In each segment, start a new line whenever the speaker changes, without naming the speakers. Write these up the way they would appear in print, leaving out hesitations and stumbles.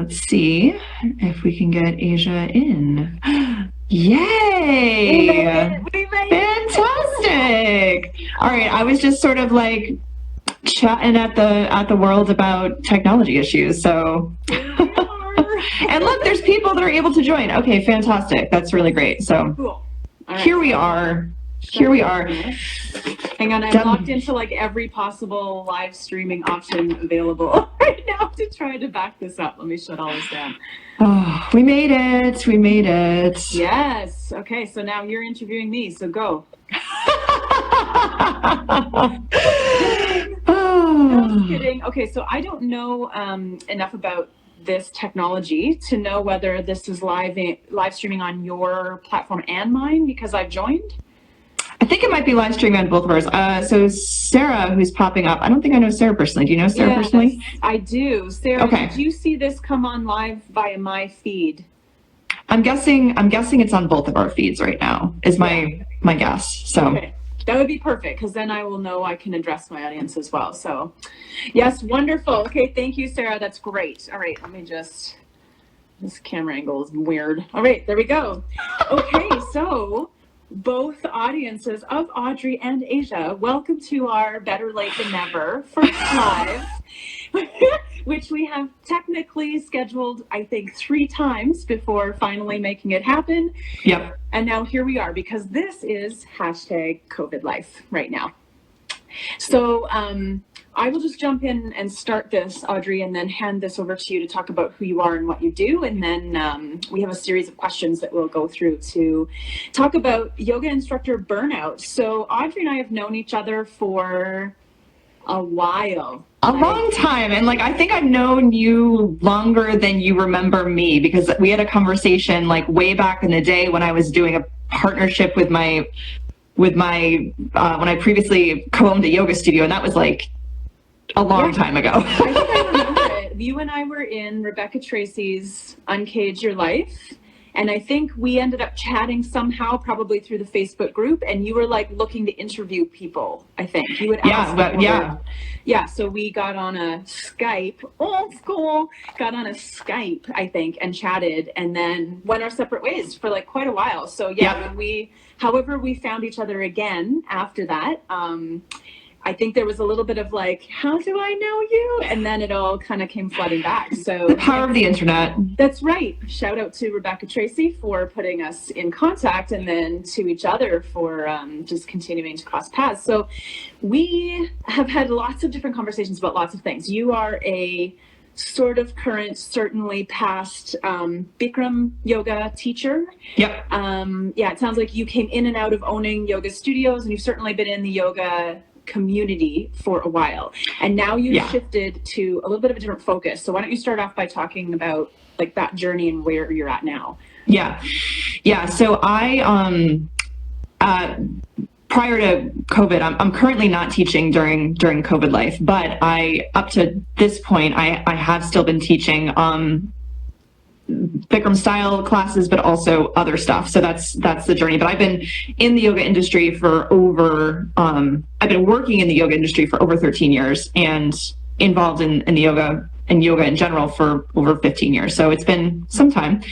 let's see if we can get Asia in. Yay!
We made it.
Fantastic! All right, I was just sort of like chatting at the world about technology issues, so. And look, there's people that are able to join. Okay, fantastic. That's really great. So
Cool. All right.
Here we are. Here we are.
Hang on, I'm logged into like every possible live streaming option available right now to try to back this up. Let me shut all this down.
Oh, we made it. We made it.
Yes. Okay, so now you're interviewing me, so go. Just kidding. Okay, so I don't know enough about this technology to know whether this is live streaming on your platform and mine because I've joined.
I think it might be live streaming on both of ours. So Sarah, who's popping up, I don't think I know Sarah personally. Do you know Sarah personally?
I do. Sarah,
okay.
Did you see this come on live via my feed?
I'm guessing it's on both of our feeds right now, is my guess. So
okay. That would be perfect because then I will know I can address my audience as well. So yes, wonderful. Okay, thank you, Sarah. That's great. All right, let me just, this camera angle is weird. All right, there we go. Okay, so both audiences of Audrey and Asia, welcome to our Better Late Than Never first live, which we have technically scheduled, I think, 3 times before finally making it happen.
Yep.
And now here we are because this is hashtag COVID life right now. So I will just jump in and start this, Audrey, and then hand this over to you to talk about who you are and what you do. And then we have a series of questions that we'll go through to talk about yoga instructor burnout. So Audrey and I have known each other for a while.
A long time. And like, I think I've known you longer than you remember me because we had a conversation like way back in the day when I was doing a partnership with my when I previously co-owned a yoga studio, and that was like a long time ago.
I think I remember it. You and I were in Rebecca Tracy's Uncage Your Life, and I think we ended up chatting somehow, probably through the Facebook group, and you were like looking to interview people, I think. You would ask Yeah, so we got on a Skype, old school, got on a Skype, I think, and chatted, and then went our separate ways for like quite a while. So yeah, when however we found each other again after that, I think there was a little bit of like, how do I know you? And then it all kind of came flooding back. So
the power of the internet.
That's right. Shout out to Rebecca Tracy for putting us in contact, and then to each other for just continuing to cross paths. So we have had lots of different conversations about lots of things. You are a sort of current, certainly past Bikram yoga teacher.
Yep.
Yeah, it sounds like you came in and out of owning yoga studios, and you've certainly been in the yoga community for a while, and now you've shifted to a little bit of a different focus. So why don't you start off by talking about like that journey and where you're at now?
Yeah. So I prior to COVID, I'm currently not teaching during COVID life, but up to this point I have still been teaching Bikram style classes, but also other stuff. So that's the journey. But I've been in the yoga industry for I've been working in the yoga industry for over 13 years and involved in the yoga and yoga in general for over 15 years. So it's been some time.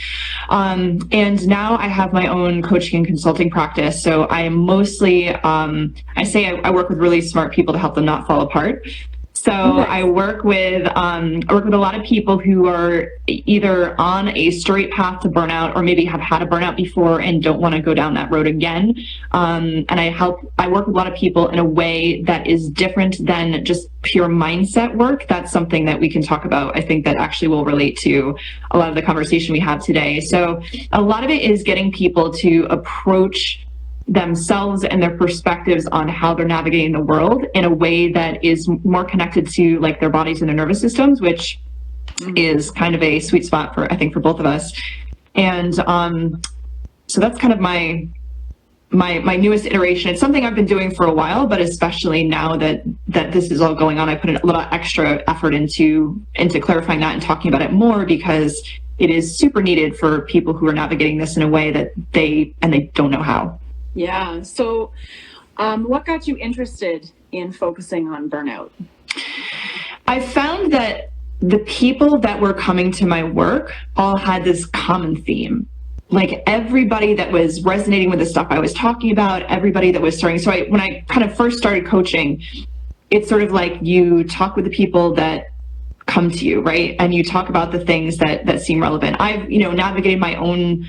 And now I have my own coaching and consulting practice. So I am mostly, I work with really smart people to help them not fall apart. So I work with a lot of people who are either on a straight path to burnout or maybe have had a burnout before and don't want to go down that road again. And I work with a lot of people in a way that is different than just pure mindset work. That's something that we can talk about. I think that actually will relate to a lot of the conversation we have today. So a lot of it is getting people to approach themselves and their perspectives on how they're navigating the world in a way that is more connected to like their bodies and their nervous systems, which is kind of a sweet spot for both of us. And so that's kind of my newest iteration. It's something I've been doing for a while, but especially now that this is all going on, I put a little extra effort into clarifying that and talking about it more, because it is super needed for people who are navigating this in a way that they don't know how.
Yeah. So what got you interested in focusing on burnout?
I found that the people that were coming to my work all had this common theme. Like everybody that was resonating with the stuff I was talking about, everybody that was starting. So when I kind of first started coaching, it's sort of like you talk with the people that come to you, right? And you talk about the things that seem relevant. I've, navigated my own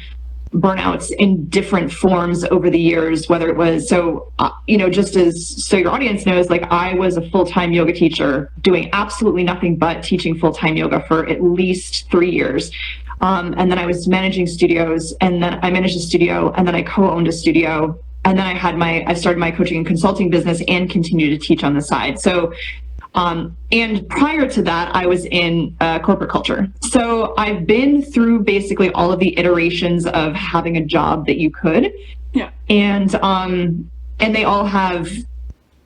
burnouts in different forms over the years, whether it was, just as, so your audience knows, like I was a full-time yoga teacher doing absolutely nothing but teaching full-time yoga for at least 3 years. And then I was managing studios, and then I managed a studio, and then I co-owned a studio. And then I started my coaching and consulting business and continued to teach on the side. So, and prior to that, I was in corporate culture. So I've been through basically all of the iterations of having a job that you could.
Yeah.
And they all have,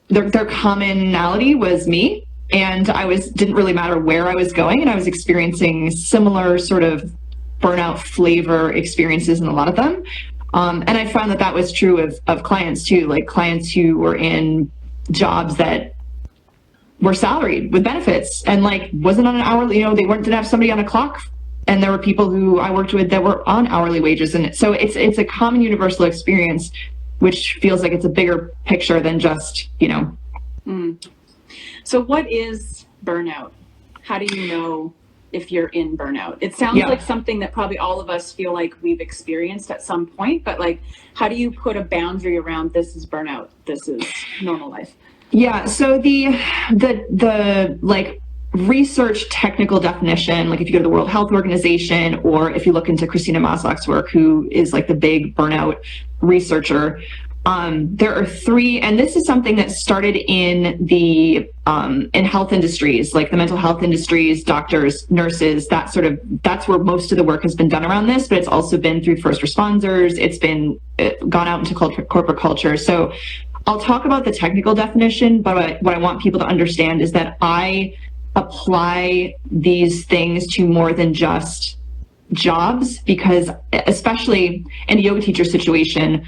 their commonality was me. And didn't really matter where I was going, and I was experiencing similar sort of burnout flavor experiences in a lot of them. And I found that was true of clients too, like clients who were in jobs that were salaried with benefits and like wasn't on an hourly, didn't have somebody on a clock. And there were people who I worked with that were on hourly wages. And so it's a common universal experience, which feels like it's a bigger picture than just,
So what is burnout? How do you know if you're in burnout? It sounds like something that probably all of us feel like we've experienced at some point, but like, how do you put a boundary around this is burnout, this is normal life?
Yeah. So the like research technical definition, like if you go to the World Health Organization, or if you look into Christina Maslach's work, who is like the big burnout researcher, there are 3, and this is something that started in the in health industries, like the mental health industries, doctors, nurses, that's where most of the work has been done around this, but it's also been through first responders. It's been gone out into corporate culture. So I'll talk about the technical definition, but what I want people to understand is that I apply these things to more than just jobs, because especially in a yoga teacher situation,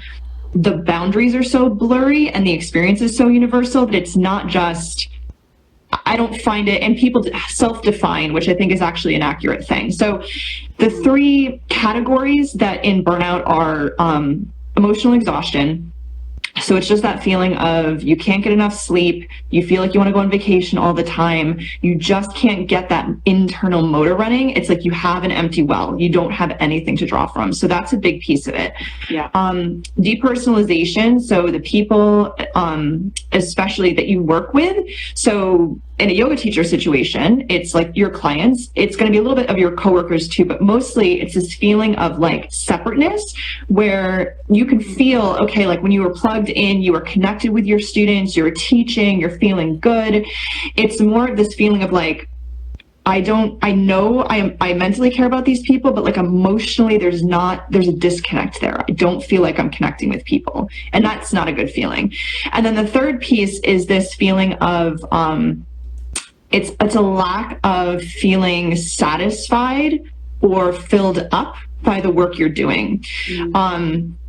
the boundaries are so blurry and the experience is so universal that it's not just, I don't find it, and people self-define, which I think is actually an accurate thing. So the 3 categories that in burnout are emotional exhaustion. So it's just that feeling of you can't get enough sleep, you feel like you want to go on vacation all the time, you just can't get that internal motor running. It's like you have an empty well, you don't have anything to draw from. So that's a big piece of it.
Yeah.
Depersonalization, so the people especially that you work with. So in a yoga teacher situation, it's like your clients, it's going to be a little bit of your coworkers too, but mostly it's this feeling of like separateness, where you can feel, okay, like when you were plugged in, you were connected with your students, you were teaching, you're feeling good. It's more of this feeling of like, I mentally care about these people, but like emotionally, there's a disconnect there. I don't feel like I'm connecting with people, and that's not a good feeling. And then the third piece is this feeling of, it's a lack of feeling satisfied or filled up by the work you're doing.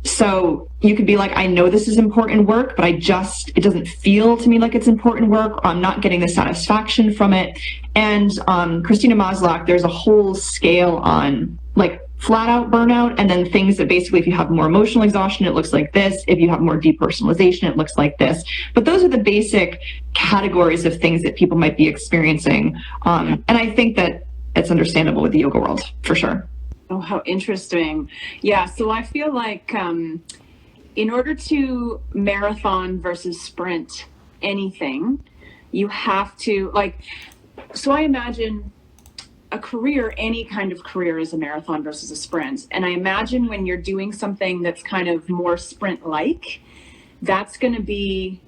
So you could be like, I know this is important work, but it doesn't feel to me like it's important work, or I'm not getting the satisfaction from it. And Christina Maslach, there's a whole scale on like flat out burnout, and then things that basically, if you have more emotional exhaustion, it looks like this. If you have more depersonalization, it looks like this. But those are the basic categories of things that people might be experiencing. And I think that it's understandable with the yoga world, for sure.
Oh, how interesting. Yeah, so I feel like in order to marathon versus sprint anything, you have to, like, so I imagine a career, any kind of career, is a marathon versus a sprint. And I imagine when you're doing something that's kind of more sprint-like, that's going to be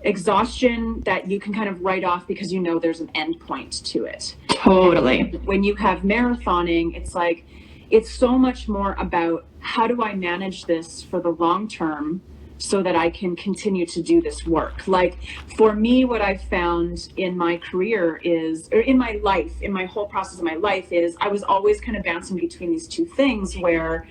exhaustion that you can kind of write off because you know there's an end point to it.
Totally.
And when you have marathoning, it's like, it's so much more about how do I manage this for the long term so that I can continue to do this work. Like for me, what I've found in my career is, or in my life, in my whole process of my life, is I was always kind of bouncing between these 2 things, where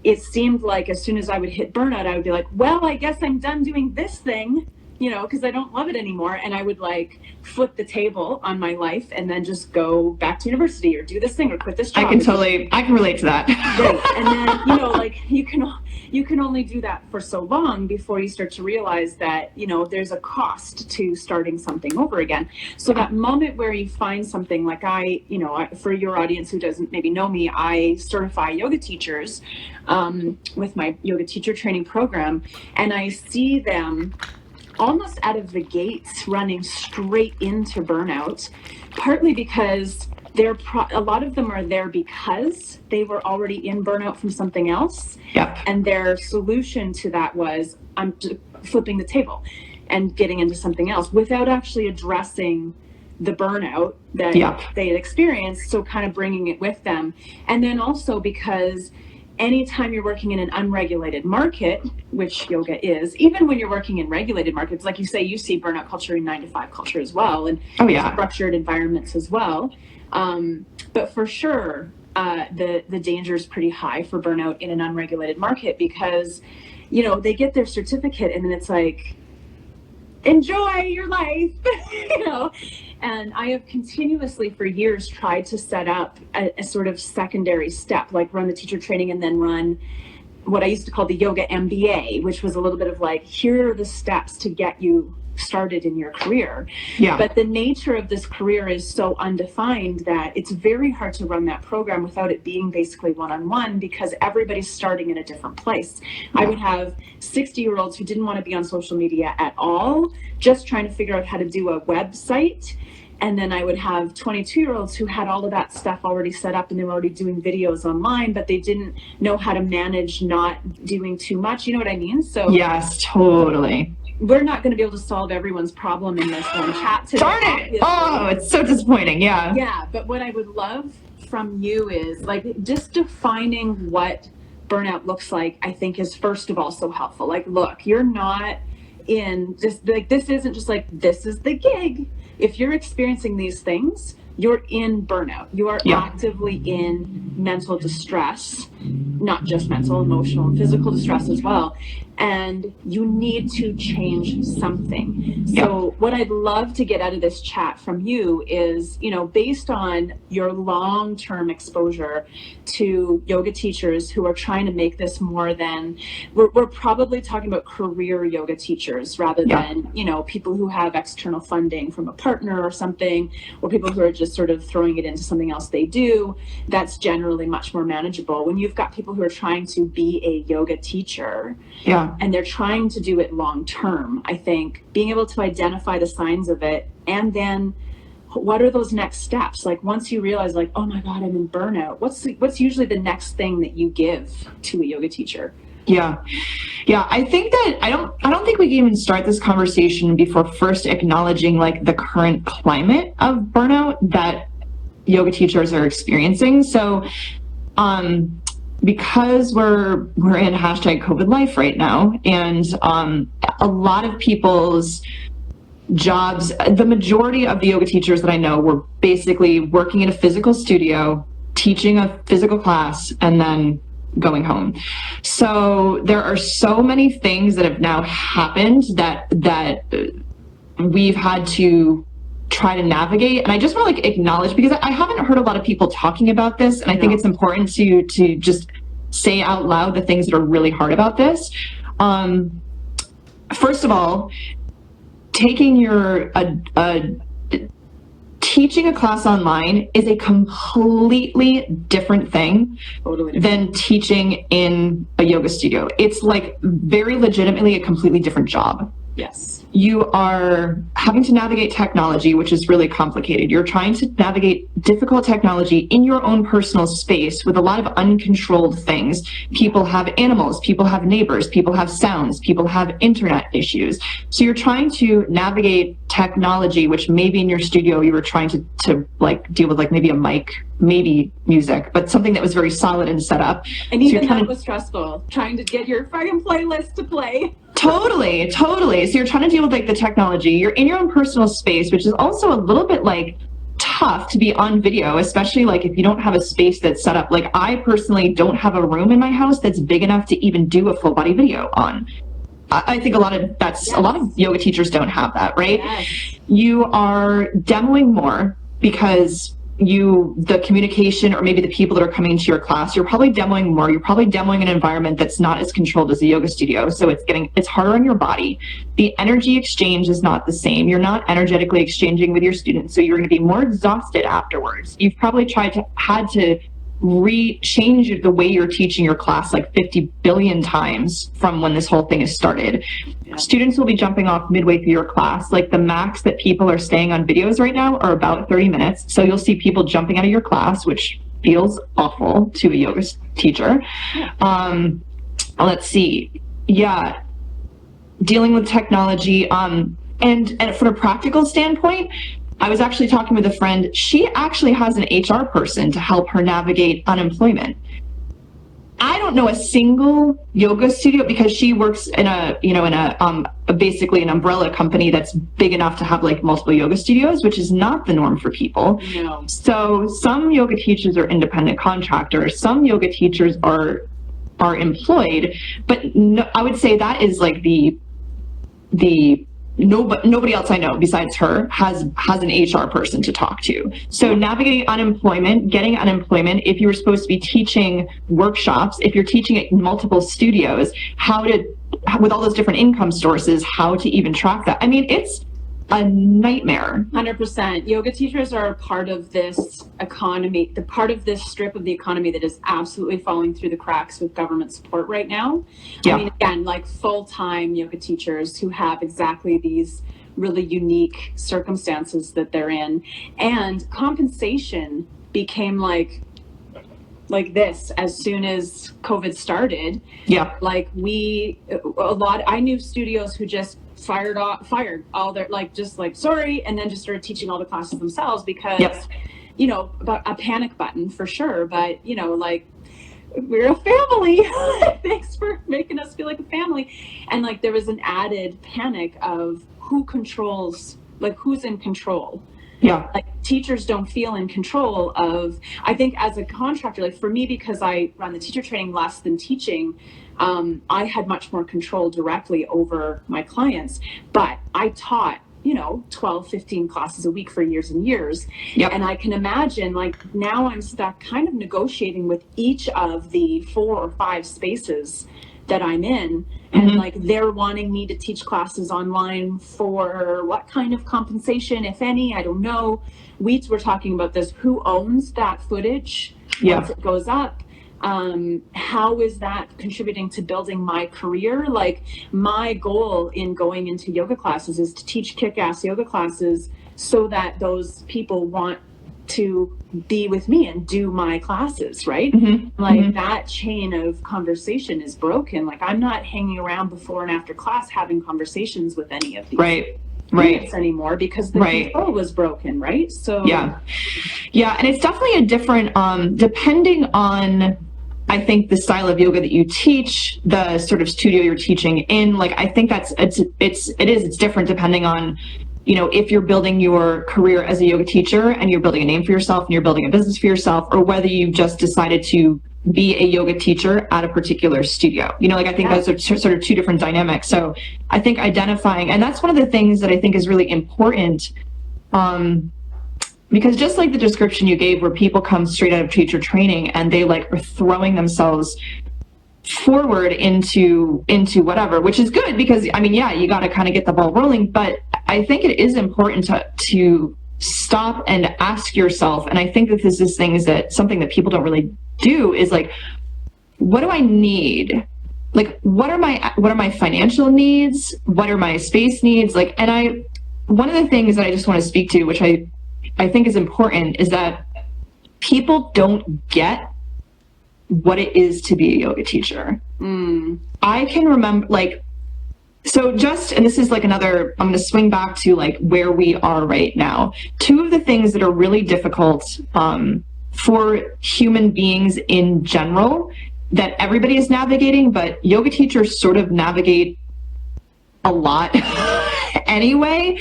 it seemed like as soon as I would hit burnout, I would be like, well, I guess I'm done doing this thing. you know, because I don't love it anymore. And I would like flip the table on my life and then just go back to university or do this thing or quit this job.
I can relate to that.
Right. And then, you know, like you can only do that for so long before you start to realize that, you know, there's a cost to starting something over again. So that moment where you find something like for your audience who doesn't maybe know me, I certify yoga teachers with my yoga teacher training program, and I see them almost out of the gates running straight into burnout, partly because a lot of them are there because they were already in burnout from something else.
Yep.
And their solution to that was, I'm flipping the table and getting into something else without actually addressing the burnout that they had experienced. So kind of bringing it with them. And then also because anytime you're working in an unregulated market, which yoga is, even when you're working in regulated markets, like you say, you see burnout culture in 9-to-5 culture as well, and structured environments as well. But for sure, the danger is pretty high for burnout in an unregulated market because, you know, they get their certificate and then it's like, enjoy your life, you know. And I have continuously for years tried to set up a sort of secondary step, like run the teacher training and then run what I used to call the yoga MBA, which was a little bit of like, here are the steps to get you started in your career. Yeah. But the nature of this career is so undefined that it's very hard to run that program without it being basically one-on-one because everybody's starting in a different place. Yeah. I would have 60-year-olds who didn't want to be on social media at all, just trying to figure out how to do a website. And then I would have 22-year-olds who had all of that stuff already set up and they were already doing videos online, but they didn't know how to manage not doing too much. You know what I mean? So
yes, totally.
We're not going to be able to solve everyone's problem in this one chat today.
Darn it! Obviously. Oh, it's so disappointing. Yeah.
Yeah, but what I would love from you is like just defining what burnout looks like. I think is first of all so helpful. Like, look, you're not in just like this isn't just like this is the gig. If you're experiencing these things, you're in burnout. You are actively in mental distress, not just mental, emotional, and physical distress as well. And you need to change something. So what I'd love to get out of this chat from you is, you know, based on your long-term exposure to yoga teachers who are trying to make this more than, we're probably talking about career yoga teachers rather than, you know, people who have external funding from a partner or something, or people who are just sort of throwing it into something else they do. That's generally much more manageable. When you've got people who are trying to be a yoga teacher, and they're trying to do it long term, I think being able to identify the signs of it and then what are those next steps? Like once you realize like, oh my God, I'm in burnout, what's usually the next thing that you give to a yoga teacher?
Yeah. I think that I don't think we can even start this conversation before first acknowledging like the current climate of burnout that yoga teachers are experiencing. So, because we're in hashtag COVID life right now, and a lot of people's jobs, the majority of the yoga teachers that I know were basically working in a physical studio, teaching a physical class, and then going home. So there are so many things that have now happened that we've had to try to navigate. And I just want to like acknowledge, because I haven't heard a lot of people talking about this, and I think it's important to just say out loud the things that are really hard about this. First of all, taking teaching a class online is a completely different thing than teaching in a yoga studio. It's like very legitimately a completely different job.
Yes.
You are having to navigate technology, which is really complicated. You're trying to navigate difficult technology in your own personal space with a lot of uncontrolled things. People have animals, people have neighbors, people have sounds, people have internet issues. So you're trying to navigate technology, which maybe in your studio you were trying to like deal with like maybe a mic, maybe music, but something that was very solid and set up.
And even that was stressful, trying to get your fucking playlist to play.
Totally. So you're trying to deal with like the technology. You're in your own personal space, which is also a little bit like tough to be on video, especially like if you don't have a space that's set up. Like I personally don't have a room in my house that's big enough to even do a full body video on. I think a lot of yoga teachers don't have that, right?
Yes.
You are demoing more because the communication, or maybe the people that are coming into your class, you're probably demoing more. You're probably demoing an environment that's not as controlled as a yoga studio. So it's harder on your body. The energy exchange is not the same. You're not energetically exchanging with your students. So you're going to be more exhausted afterwards. You've probably had to change the way you're teaching your class like 50 billion times from when this whole thing has started. Yeah. Students will be jumping off midway through your class. Like the max that people are staying on videos right now are about 30 minutes. So you'll see people jumping out of your class, which feels awful to a yoga teacher. Let's see. Yeah. Dealing with technology. And from a practical standpoint, I was actually talking with a friend. She actually has an HR person to help her navigate unemployment. I don't know a single yoga studio, because she works in basically an umbrella company that's big enough to have like multiple yoga studios, which is not the norm for people.
No.
So some yoga teachers are independent contractors. Some yoga teachers are employed, but no, I would say that is like nobody else I know besides her has an HR person to talk to. So navigating unemployment, getting unemployment, if you were supposed to be teaching workshops, if you're teaching at multiple studios, with all those different income sources, how to even track that. I mean, it's a nightmare.
100%. Yoga teachers are part of this economy, the part of this strip of the economy that is absolutely falling through the cracks with government support right now.
Yeah.
I mean, again, like full-time yoga teachers who have exactly these really unique circumstances that they're in. And compensation became like this as soon as COVID started.
Yeah.
Like I knew studios who just fired all their sorry, and then just started teaching all the classes themselves because about a panic button for sure, but we're a family. Thanks for making us feel like a family. And like there was an added panic of who's in control.
Yeah.
Like teachers don't feel in control of, I think as a contractor, like for me, because I run the teacher training less than teaching, I had much more control directly over my clients, but I taught, 12, 15 classes a week for years and years.
Yep.
And I can imagine like now I'm stuck kind of negotiating with each of the 4 or 5 spaces that I'm in. And like they're wanting me to teach classes online for what kind of compensation, if any, I don't know. We were talking about this, who owns that footage once it goes up? How is that contributing to building my career? Like my goal in going into yoga classes is to teach kick-ass yoga classes so that those people want to be with me and do my classes, right? That chain of conversation is broken. Like I'm not hanging around before and after class having conversations with any of these students anymore because the control was broken, right? So
yeah, and it's definitely a different depending on, I think, the style of yoga that you teach, the sort of studio you're teaching in. Like I think it's different depending on if you're building your career as a yoga teacher and you're building a name for yourself and you're building a business for yourself, or whether you've just decided to be a yoga teacher at a particular studio. I think those are sort of 2 different dynamics. So I think identifying, and that's one of the things that I think is really important, because just like the description you gave where people come straight out of teacher training and they are throwing themselves forward into whatever, which is good because you got to kind of get the ball rolling, but I think it is important to stop and ask yourself, and I think that this is something that people don't really do, is like, what do I need? Like, what are my financial needs? What are my space needs? One of the things that I just want to speak to, which I think is important, is that people don't get what it is to be a yoga teacher. I can remember, and this is I'm going to swing back to where we are right now. 2 of the things that are really difficult for human beings in general that everybody is navigating, but yoga teachers sort of navigate a lot anyway,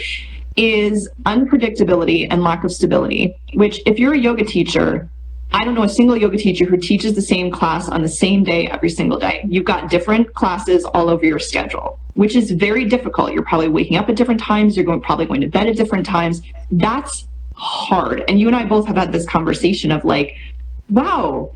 is unpredictability and lack of stability, which if you're a yoga teacher, I don't know a single yoga teacher who teaches the same class on the same day every single day. You've got different classes all over your schedule. which is very difficult. You're probably waking up at different times. You're probably going to bed at different times. That's hard. And you and I both have had this conversation of like, wow,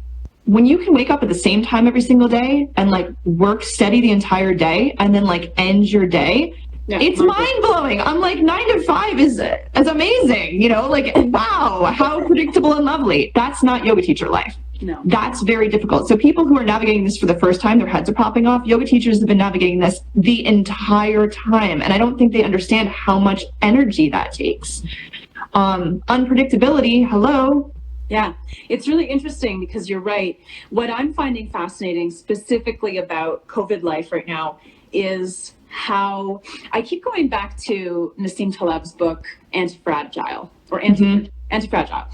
when you can wake up at the same time every single day and like work steady the entire day and then like end your day, it's mind blowing. I'm like 9 to 5 is amazing, you know, like, wow, how predictable and lovely. That's not yoga teacher life.
No.
That's very difficult. So people who are navigating this for the first time, their heads are popping off. Yoga teachers have been navigating this the entire time. And I don't think they understand how much energy that takes. Unpredictability, hello.
Yeah, it's really interesting because you're right. What I'm finding fascinating specifically about COVID life right now is how I keep going back to Nassim Taleb's book, Anti-Fragile, or Anti-Fragile,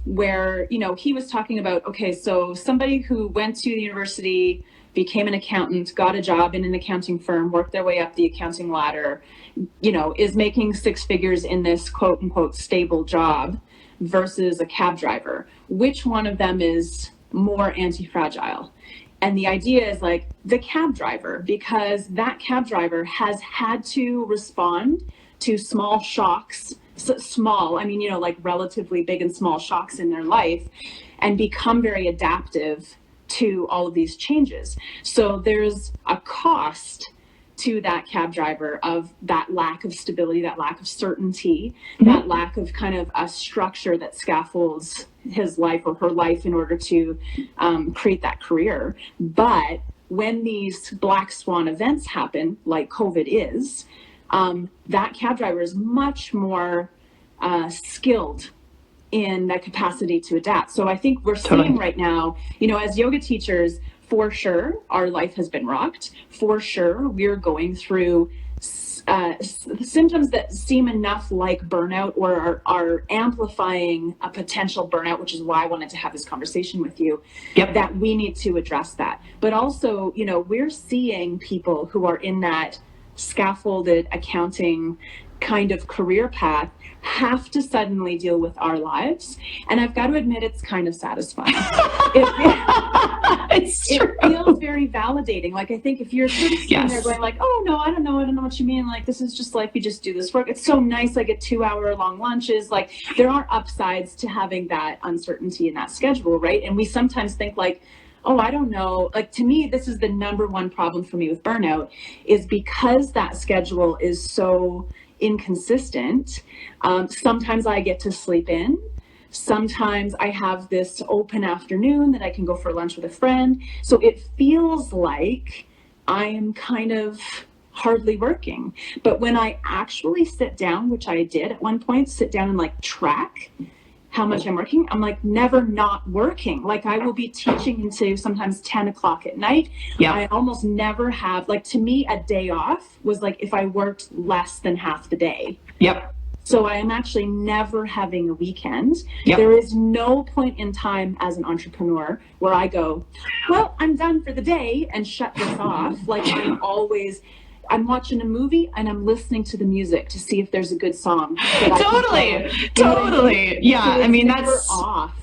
where, you know, he was talking about, okay, so somebody who went to the university, became an accountant, got a job in an accounting firm, worked their way up the accounting ladder, you know, is making 6 figures in this quote unquote stable job versus a cab driver. Which one of them is more anti-fragile? And the idea is like the cab driver, because that cab driver has had to respond to small shocks, small, I mean, you know, like relatively big and small shocks in their life, and become very adaptive to all of these changes. So there's a cost to that cab driver of that lack of stability, that lack of certainty, that lack of kind of a structure that scaffolds his life or her life in order to create that career. But when these black swan events happen, like COVID is, that cab driver is much more skilled in that capacity to adapt. So I think we're seeing right now, you know, as yoga teachers, for sure, our life has been rocked. For sure, we're going through symptoms that seem enough like burnout or are amplifying a potential burnout, which is why I wanted to have this conversation with you, that we need to address that. But also, you know, we're seeing people who are in that scaffolded accounting kind of career path have to suddenly deal with our lives. And I've got to admit, it's kind of satisfying. It feels very validating. Like, I think if you're sort of sitting there going like, oh no, I don't know what you mean. Like, this is just life. You just do this work. It's so nice. I get 2-hour long lunches. Like, there are upsides to having that uncertainty in that schedule, right? And we sometimes think like, oh, I don't know. Like, to me, this is the number one problem for me with burnout, is because that schedule is so inconsistent. Sometimes I get to sleep in. Sometimes I have this open afternoon that I can go for lunch with a friend. So it feels like I am kind of hardly working. But when I actually sit down, which I did at one point, sit down and like track how much I'm working, I'm like never not working. Like, I will be teaching into sometimes 10 o'clock at night. I almost never have, like, to me, a day off was like if I worked less than half the day. So I am actually never having a weekend. There is no point in time as an entrepreneur where I go, well, I'm done for the day and shut this off. Like, I'm watching a movie and I'm listening to the music to see if there's a good song. Totally.
Yeah, I mean, that's
off.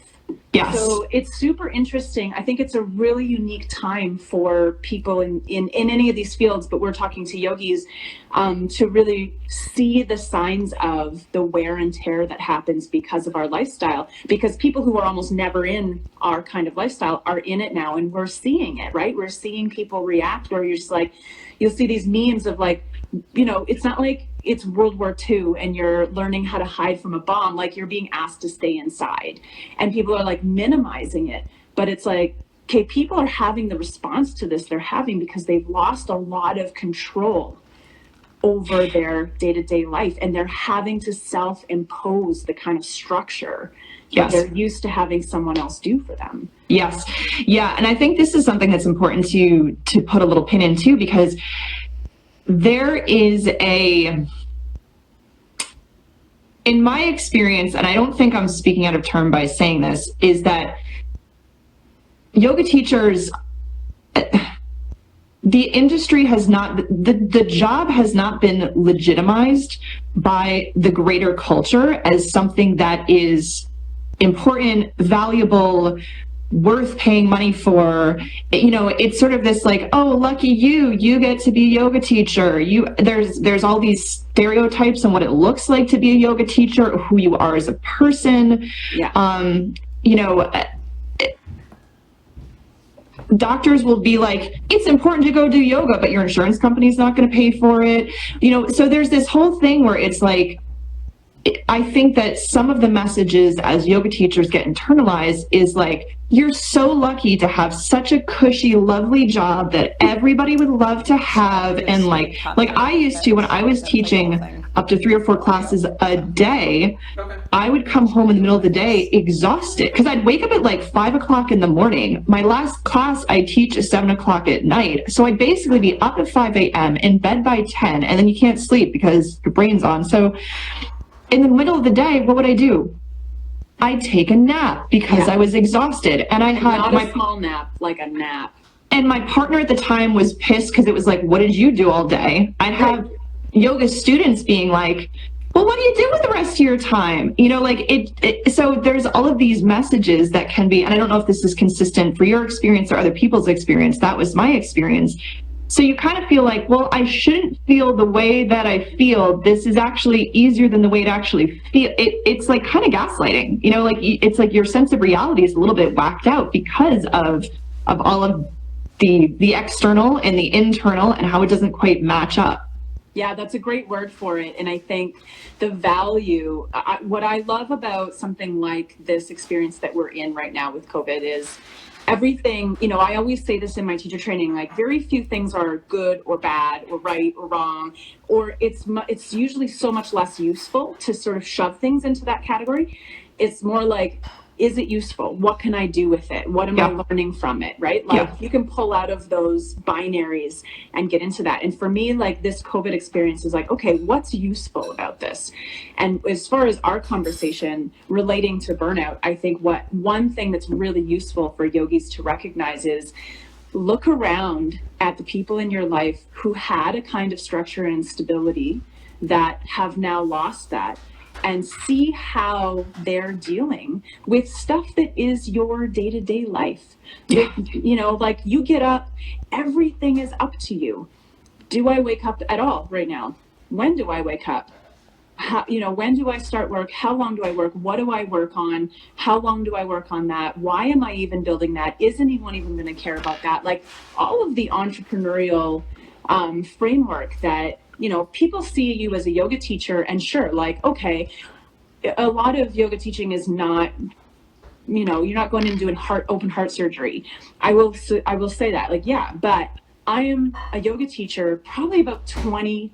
Yes.
So it's super interesting. I think it's a really unique time for people in any of these fields, but we're talking to yogis, to really see the signs of the wear and tear that happens because of our lifestyle. Because people who are almost never in our kind of lifestyle are in it now, and we're seeing it, right? We're seeing people react where you're just like, you'll see these memes of like, you know, it's not like it's World War II and you're learning how to hide from a bomb. Like, you're being asked to stay inside, and people are like minimizing it. But it's like, okay, people are having the response to this they're having because they've lost a lot of control over their day-to-day life, and they're having to self-impose the kind of structure that they're used to having someone else do for them.
Yes. Yeah. And I think this is something that's important to put a little pin in too, because there is in my experience, and I don't think I'm speaking out of turn by saying this, is that yoga teachers, the industry has not, the job has not been legitimized by the greater culture as something that is important, valuable, worth paying money for. You know, it's sort of this like, oh, lucky you get to be a yoga teacher. There's all these stereotypes on what it looks like to be a yoga teacher, who you are as a person.
Yeah.
You know, doctors will be like, it's important to go do yoga, but your insurance company's not going to pay for it. You know, so there's this whole thing where it's like, I think that some of the messages as yoga teachers get internalized is like, you're so lucky to have such a cushy, lovely job that everybody would love to have. And like I used to, when I was teaching up to 3 or 4 classes a day, I would come home in the middle of the day exhausted because I'd wake up at like 5 o'clock in the morning. My last class I teach is 7 o'clock at night. So I'd basically be up at 5 a.m. in bed by 10, and then you can't sleep because your brain's on. So in the middle of the day, what would I do? I'd take a nap because I was exhausted, and I had
not a small nap, like a nap.
And my partner at the time was pissed because it was like, what did you do all day? I'd have yoga students being like, well, what do you do with the rest of your time? You know, like so there's all of these messages that can be, and I don't know if this is consistent for your experience or other people's experience. That was my experience. So you kind of feel like, well, I shouldn't feel the way that I feel. This is actually easier than the way it actually feels. It's like kind of gaslighting, you know, like it's like your sense of reality is a little bit whacked out because of all of the external and the internal and how it doesn't quite match up.
Yeah, that's a great word for it. And I think the value, what I love about something like this experience that we're in right now with COVID is everything, you know, I always say this in my teacher training, like very few things are good or bad or right or wrong, or it's usually so much less useful to sort of shove things into that category. It's more like, is it useful? What can I do with it? What am I learning from it? Right? Like you can pull out of those binaries and get into that. And for me, like this COVID experience is like, okay, what's useful about this? And as far as our conversation relating to burnout, I think one thing that's really useful for yogis to recognize is look around at the people in your life who had a kind of structure and stability that have now lost that, and see how they're dealing with stuff that is your day-to-day life. You know, like you get up, everything is up to you. Do I wake up at all right now? When do I wake up? How, you know, when do I start work? How long do I work? What do I work on? How long do I work on that? Why am I even building that? Is anyone even going to care about that? Like all of the entrepreneurial framework that, you know, people see you as a yoga teacher, and sure, like, okay, a lot of yoga teaching is not, you know, you're not going in doing open heart surgery. I will say that, like, yeah, but I am a yoga teacher probably about 20%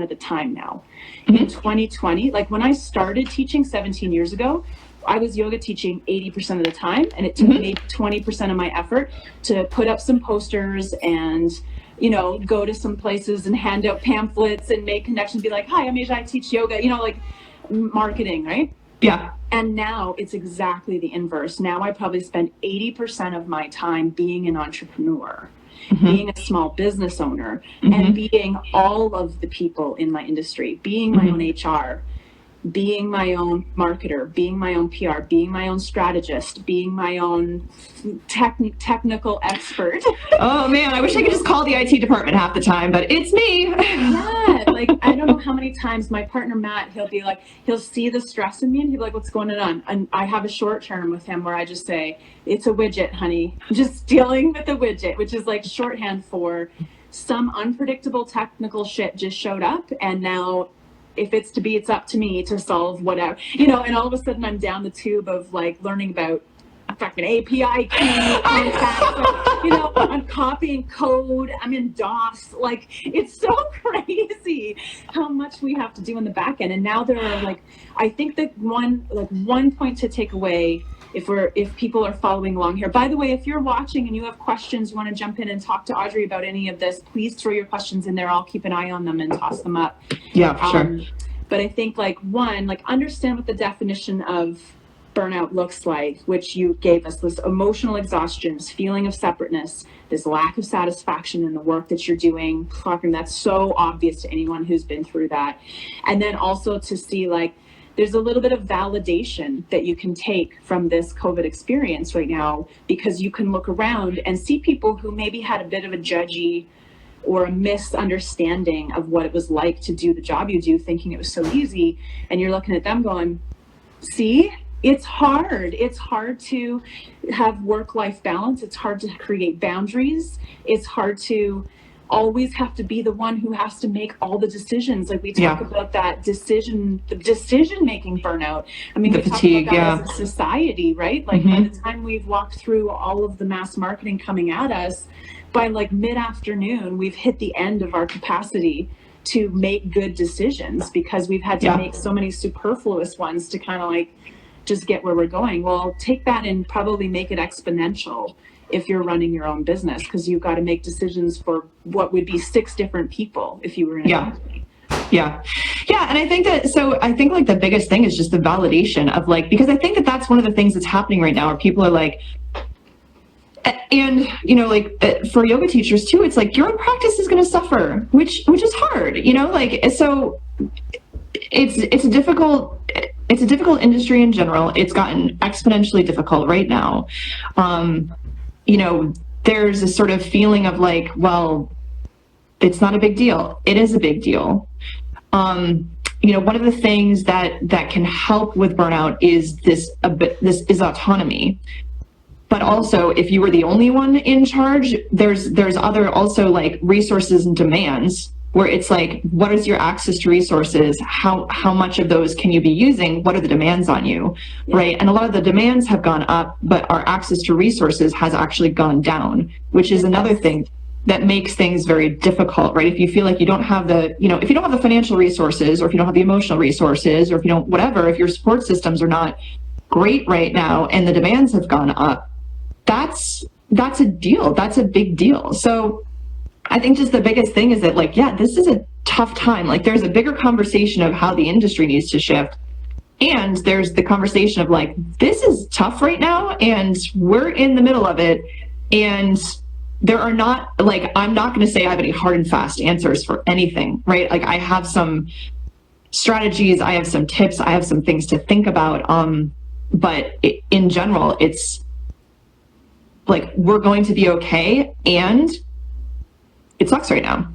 of the time now. In 2020, like when I started teaching 17 years ago, I was yoga teaching 80% of the time, and it took maybe 20% of my effort to put up some posters and, you know, go to some places and hand out pamphlets and make connections, be like, hi, I'm Asia, I teach yoga, you know, like marketing, right?
Yeah.
And now it's exactly the inverse. Now I probably spend 80% of my time being an entrepreneur, being a small business owner, and being all of the people in my industry, being my own HR, being my own marketer, being my own PR, being my own strategist, being my own technical expert.
Oh man, I wish I could just call the IT department half the time, but it's me.
Yeah, like I don't know how many times my partner Matt, he'll see the stress in me and he'll be like, what's going on? And I have a short term with him where I just say, it's a widget, honey. I'm just dealing with the widget, which is like shorthand for some unpredictable technical shit just showed up, and now if it's to be, it's up to me to solve whatever, you know, and all of a sudden I'm down the tube of like learning about fucking API key contacts, or, you know, I'm copying code, I'm in DOS, like it's so crazy how much we have to do in the back end. And now there are like, I think that one point to take away if people are following along here. By the way, if you're watching and you have questions, you want to jump in and talk to Audrey about any of this, please throw your questions in there. I'll keep an eye on them and toss them up.
Yeah, for sure.
But I think understand what the definition of burnout looks like, which you gave us, this emotional exhaustion, this feeling of separateness, this lack of satisfaction in the work that you're doing. Fucking, that's so obvious to anyone who's been through that. And then also to see like there's a little bit of validation that you can take from this COVID experience right now, because you can look around and see people who maybe had a bit of a judgy or a misunderstanding of what it was like to do the job you do, thinking it was so easy. And you're looking at them going, see, it's hard. It's hard to have work-life balance. It's hard to create boundaries. It's hard to always have to be the one who has to make all the decisions. Like we talk about that the decision-making burnout. I mean,
the
we
fatigue,
talk about that as a society, right? Like by the time we've walked through all of the mass marketing coming at us, by like mid-afternoon, we've hit the end of our capacity to make good decisions, because we've had to make so many superfluous ones to kind of like just get where we're going. Well, take that and probably make it exponential if you're running your own business, because you've got to make decisions for what would be 6 different people if you were in a company.
Yeah. And I think like the biggest thing is just the validation of like, because I think that that's one of the things that's happening right now, where people are like, and like for yoga teachers too, it's like your own practice is going to suffer, which is hard, like, so it's a difficult industry in general. It's gotten exponentially difficult right now. There's a sort of feeling of like, well, it's not a big deal. It is a big deal. One of the things that can help with burnout is this is autonomy. But also, if you were the only one in charge, there's other also like resources and demands, where it's like, what is your access to resources? How much of those can you be using? What are the demands on you, right? And a lot of the demands have gone up, but our access to resources has actually gone down, which is another thing that makes things very difficult, right? If you feel like you don't have if you don't have the financial resources, or if you don't have the emotional resources, or if you don't, whatever, if your support systems are not great right now and the demands have gone up, that's a deal. That's a big deal. So I think just the biggest thing is that like, this is a tough time. Like there's a bigger conversation of how the industry needs to shift. And there's the conversation of like, this is tough right now and we're in the middle of it. And there are not, like, I'm not going to say I have any hard and fast answers for anything, right? Like I have some strategies, I have some tips, I have some things to think about. But in general, it's like, we're going to be okay. And it sucks right now.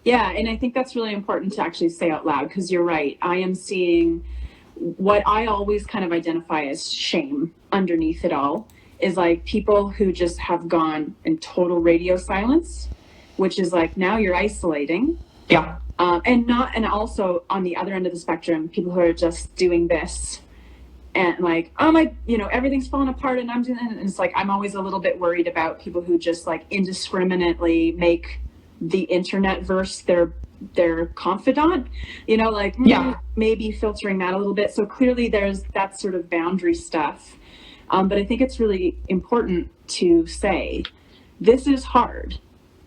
Yeah, and I think that's really important to actually say out loud, because you're right. I am seeing what I always kind of identify as shame underneath it all, is like people who just have gone in total radio silence, which is like, now you're isolating.
Yeah.
And also on the other end of the spectrum, people who are just doing this and like, oh my, everything's falling apart and I'm doing it. And it's like, I'm always a little bit worried about people who just like indiscriminately make the internet verse their confidant, maybe filtering that a little bit. So clearly there's that sort of boundary stuff. But I think it's really important to say, this is hard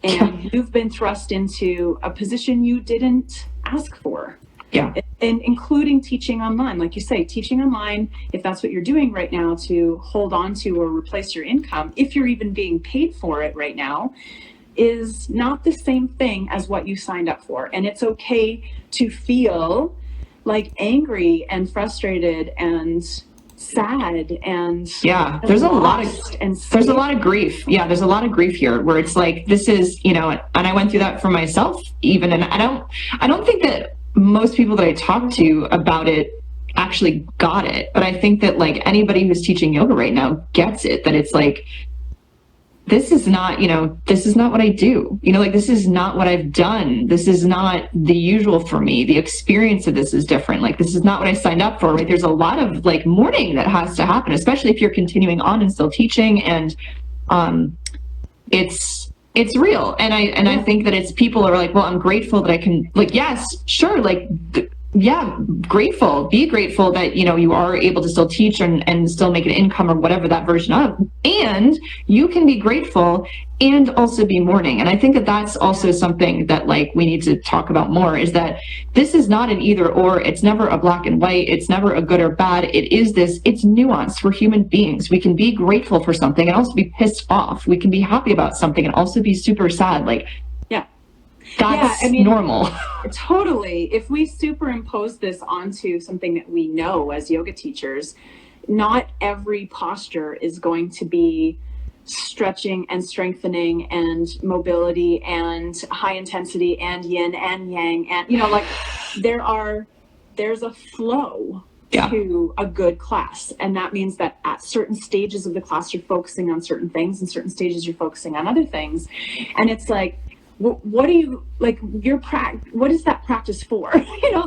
and you've been thrust into a position you didn't ask for.
Yeah.
And including teaching online, like you say, teaching online, if that's what you're doing right now to hold on to or replace your income, if you're even being paid for it right now, is not the same thing as what you signed up for. And it's okay to feel like angry and frustrated and sad and
there's a lot of grief. There's a lot of grief here, where it's like, this is, and I went through that for myself even, and I don't think that most people that I talk to about it actually got it, but I think that like anybody who's teaching yoga right now gets it, that it's like, this is not what I do, like this is not what I've done, this is not the usual for me, the experience of this is different, like this is not what I signed up for, right? There's a lot of like mourning that has to happen, especially if you're continuing on and still teaching, and it's real. And I think that it's, people are like, well, I'm grateful that I can, like, yes, sure, like, grateful, be grateful that, you are able to still teach and still make an income or whatever that version of, and you can be grateful and also be mourning. And I think that that's also something that like we need to talk about more, is that this is not an either or, it's never a black and white, it's never a good or bad, it's nuanced. We're human beings. We can be grateful for something and also be pissed off. We can be happy about something and also be super sad. Like, that's
Yeah, I mean,
normal.
totally. If we superimpose this onto something that we know as yoga teachers, not every posture is going to be stretching and strengthening and mobility and high intensity and yin and yang, and like there's a flow to a good class, and that means that at certain stages of the class you're focusing on certain things, and certain stages you're focusing on other things, and it's like, what do you like what is that practice for?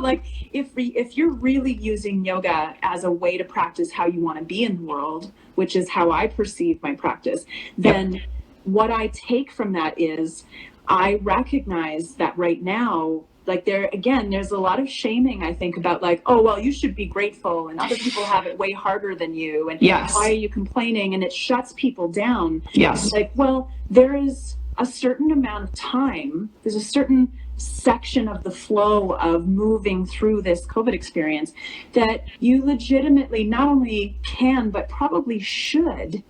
Like if you're really using yoga as a way to practice how you want to be in the world, which is how I perceive my practice, then what I take from that is I recognize that right now, like there's a lot of shaming, I think, about like, oh, well, you should be grateful and other people have it way harder than you, and why are you complaining? And it shuts people down.
Yes.
Like, well, there is a certain amount of time, there's a certain section of the flow of moving through this COVID experience that you legitimately not only can, but probably should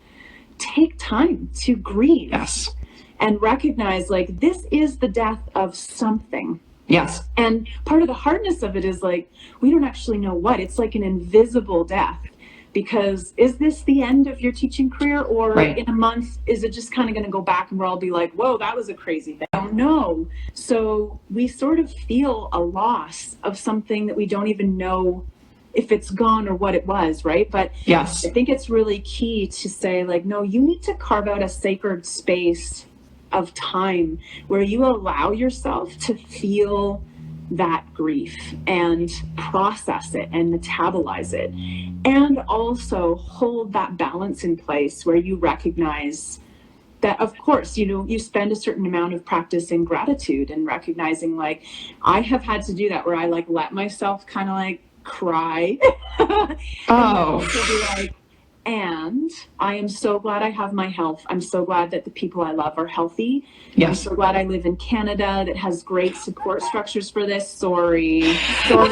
take time to grieve.
Yes.
And recognize, like, this is the death of something.
Yes.
And part of the hardness of it is like, we don't actually know what. It's like an invisible death. Because is this the end of your teaching career, or in a month, is it just kind of going to go back and we'll all be like, whoa, that was a crazy thing? I don't know. So we sort of feel a loss of something that we don't even know if it's gone or what it was, right? But
yes,
I think it's really key to say, like, no, you need to carve out a sacred space of time where you allow yourself to feel that grief and process it and metabolize it, and also hold that balance in place where you recognize that, of course, you spend a certain amount of practice in gratitude and recognizing, like, I have had to do that where I like let myself kind of like cry
oh
be like, and I am so glad I have my health. I'm so glad that the people I love are healthy.
Yes.
I'm so glad I live in Canada that has great support structures for this. Sorry that you're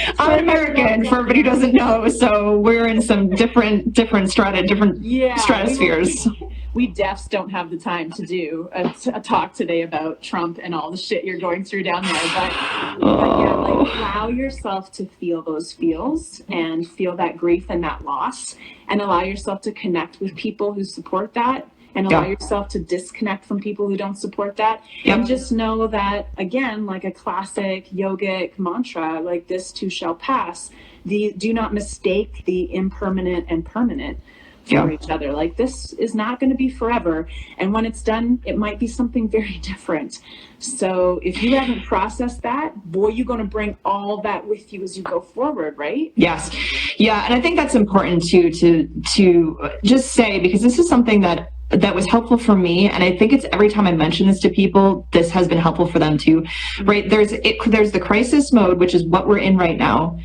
like,
I'm American, for everybody who doesn't know, so we're in some different stratospheres.
We deafs don't have the time to do a talk today about Trump and all the shit you're going through down there. But yeah, like, allow yourself to feel those feels and feel that grief and that loss, and allow yourself to connect with people who support that, and allow yourself to disconnect from people who don't support that. And just know that, again, like a classic yogic mantra, like, this too shall pass. Do not mistake the impermanent and permanent for each other. Like, this is not going to be forever, and when it's done, it might be something very different. So if you haven't processed that, boy, you're going to bring all that with you as you go forward, right?
Yes. Yeah, and I think that's important to just say, because this is something that was helpful for me, and I think it's every time I mention this to people, this has been helpful for them too, right? There's the crisis mode, which is what we're in right now.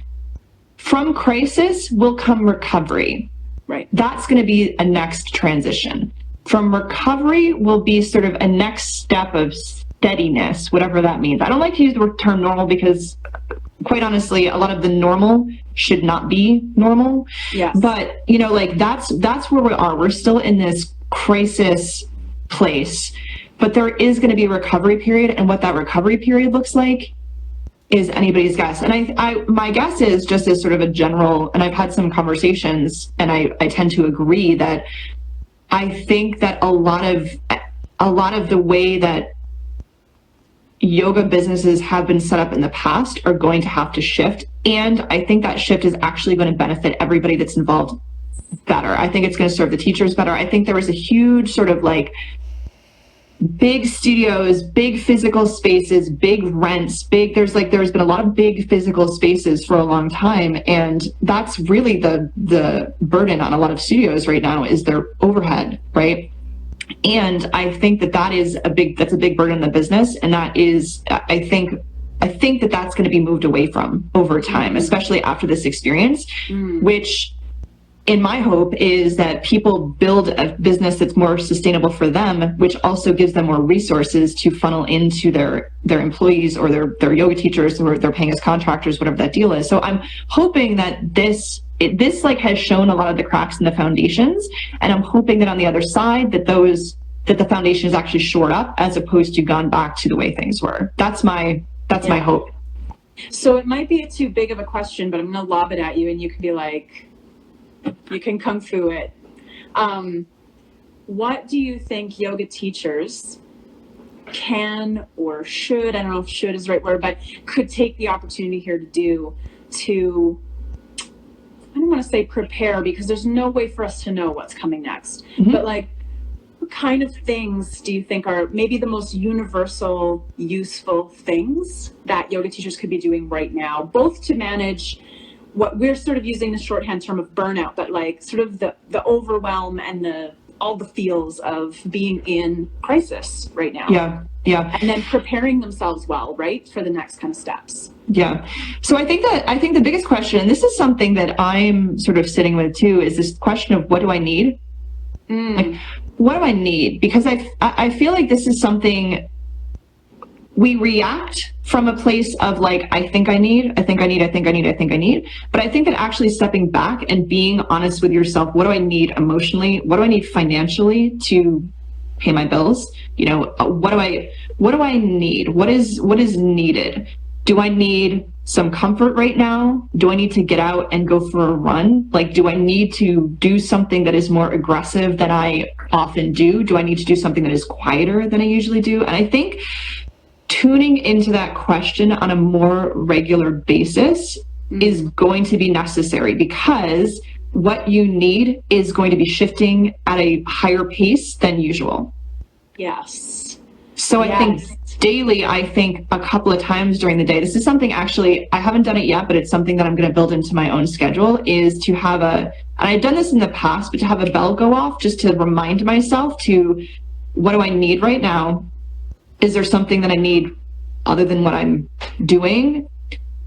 From crisis will come recovery.
Right.
That's going to be a next transition. From recovery will be sort of a next step of steadiness, whatever that means. I don't like to use the term normal because, quite honestly, a lot of the normal should not be normal.
Yes.
But, like, that's where we are. We're still in this crisis place, but there is going to be a recovery period, and what that recovery period looks like is anybody's guess. And my guess is, just as sort of a general, and I've had some conversations, and I tend to agree that I think that a lot of the way that yoga businesses have been set up in the past are going to have to shift. And I think that shift is actually going to benefit everybody that's involved better. I think it's going to serve the teachers better. I think there was a huge sort of like big studios, big physical spaces, big rents, there's been a lot of big physical spaces for a long time. And that's really the burden on a lot of studios right now, is their overhead, right? And I think that's a big burden in the business. And that is, I think that that's going to be moved away from over time, especially after this experience, which, in my hope, is that people build a business that's more sustainable for them, which also gives them more resources to funnel into their employees or their yoga teachers, or they're paying as contractors, whatever that deal is. So I'm hoping that this like has shown a lot of the cracks in the foundations, and I'm hoping that on the other side that those that the foundation is actually shored up as opposed to gone back to the way things were. That's my hope.
So it might be too big of a question, but I'm going to lob it at you and you can be like, you can kung fu it. What do you think yoga teachers can or should, I don't know if should is the right word, but could take the opportunity here to do to, I don't want to say prepare because there's no way for us to know what's coming next, but like, what kind of things do you think are maybe the most universal, useful things that yoga teachers could be doing right now, both to manage what we're sort of using the shorthand term of burnout, but like sort of the overwhelm and all the feels of being in crisis right now.
Yeah.
And then preparing themselves well, right, for the next kind of steps.
Yeah. So I think the biggest question, and this is something that I'm sort of sitting with too, is this question of what do I need? Like, what do I need? Because I feel like this is something we react from a place of like, I think I need. But I think that actually stepping back and being honest with yourself, what do I need emotionally? What do I need financially to pay my bills? You know, what do I need? What is needed? Do I need some comfort right now? Do I need to get out and go for a run? Like, do I need to do something that is more aggressive than I often do? Do I need to do something that is quieter than I usually do? And I think tuning into that question on a more regular basis is going to be necessary, because what you need is going to be shifting at a higher pace than usual.
Yes.
So I think daily, I think a couple of times during the day, this is something actually, I haven't done it yet, but it's something that I'm going to build into my own schedule, is to have and I've done this in the past, but to have a bell go off just to remind myself to, what do I need right now? Is there something that I need other than what I'm doing?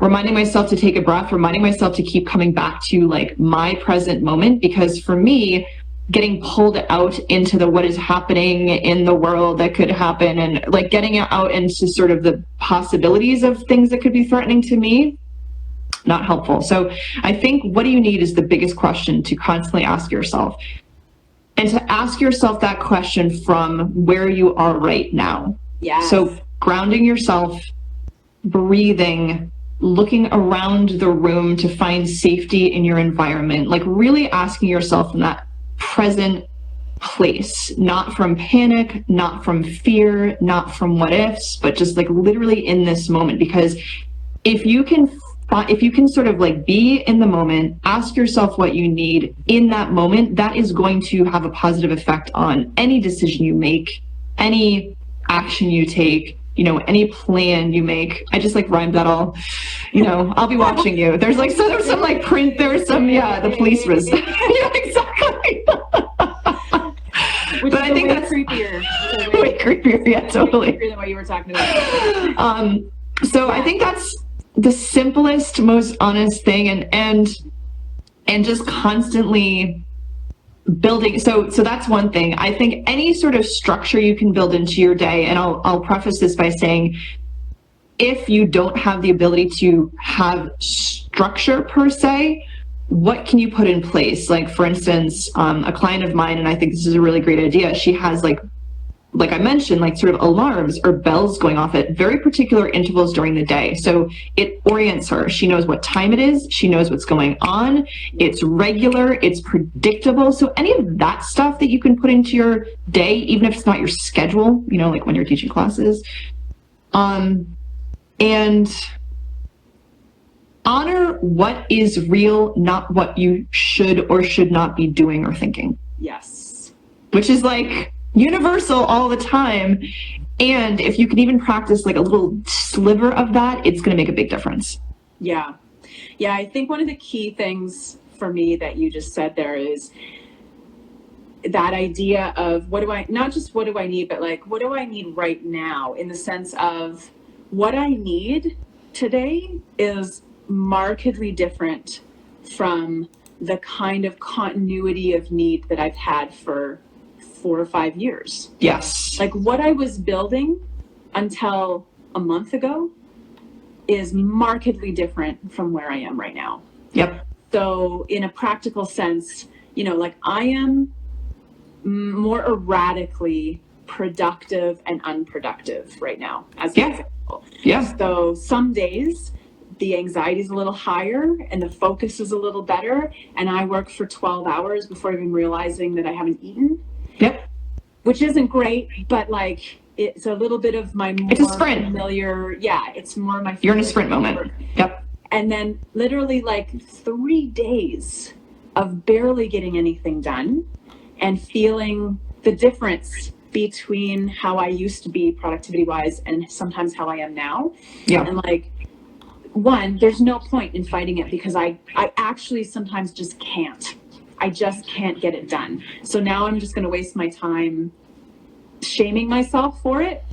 Reminding myself to take a breath, reminding myself to keep coming back to like my present moment, because for me, getting pulled out into the what is happening in the world that could happen, and like getting out into sort of the possibilities of things that could be threatening to me, not helpful. So I think what do you need is the biggest question to constantly ask yourself, and to ask yourself that question from where you are right now.
Yes.
So grounding yourself, breathing, looking around the room to find safety in your environment, like really asking yourself from that present place, not from panic, not from fear, not from what ifs, but just like literally in this moment. Because if you can sort of like be in the moment, ask yourself what you need in that moment, that is going to have a positive effect on any decision you make, any action you take, you know, any plan you make. I just like rhymed that all, you know, I'll be watching you. There's like, so there's some like print, there's some, the police was, yeah, exactly.
Which
but I think that's
creepier.
Way creepier, yeah, totally.
Creepier than what you were talking about.
So I think that's the simplest, most honest thing, and just constantly building. So that's one thing. I think any sort of structure you can build into your day, and I'll preface this by saying, if you don't have the ability to have structure per se, what can you put in place? Like, for instance, a client of mine, and I think this is a really great idea, she has like I mentioned, like sort of alarms or bells going off at very particular intervals during the day. So it orients her. She knows what time it is. She knows what's going on. It's regular. It's predictable. So any of that stuff that you can put into your day, even if it's not your schedule, you know, like when you're teaching classes, and honor what is real, not what you should or should not be doing or thinking.
Yes.
Which is like universal all the time. And if you can even practice like a little sliver of that, it's going to make a big difference.
Yeah. Yeah. I think one of the key things for me that you just said there is that idea of not just what do I need, but like, what do I need right now, in the sense of what I need today is markedly different from the kind of continuity of need that I've had for 4 or 5 years.
Yes.
Like what I was building until a month ago is markedly different from where I am right now.
Yep.
So in a practical sense, you know, like I am more erratically productive and unproductive right now, as an example.
Yeah.
So some days the anxiety is a little higher and the focus is a little better, and I work for 12 hours before even realizing that I haven't eaten.
Yep.
Which isn't great, but like it's a little bit of my more
it's a sprint.
familiar. Yeah, it's more of my.
You're in a sprint moment.
Work.
Yep.
And then literally like 3 days of barely getting anything done, and feeling the difference between how I used to be productivity wise and sometimes how I am now.
Yeah.
And like, one, there's no point in fighting it because I actually sometimes just can't. I just can't get it done. So now I'm just going to waste my time shaming myself for it.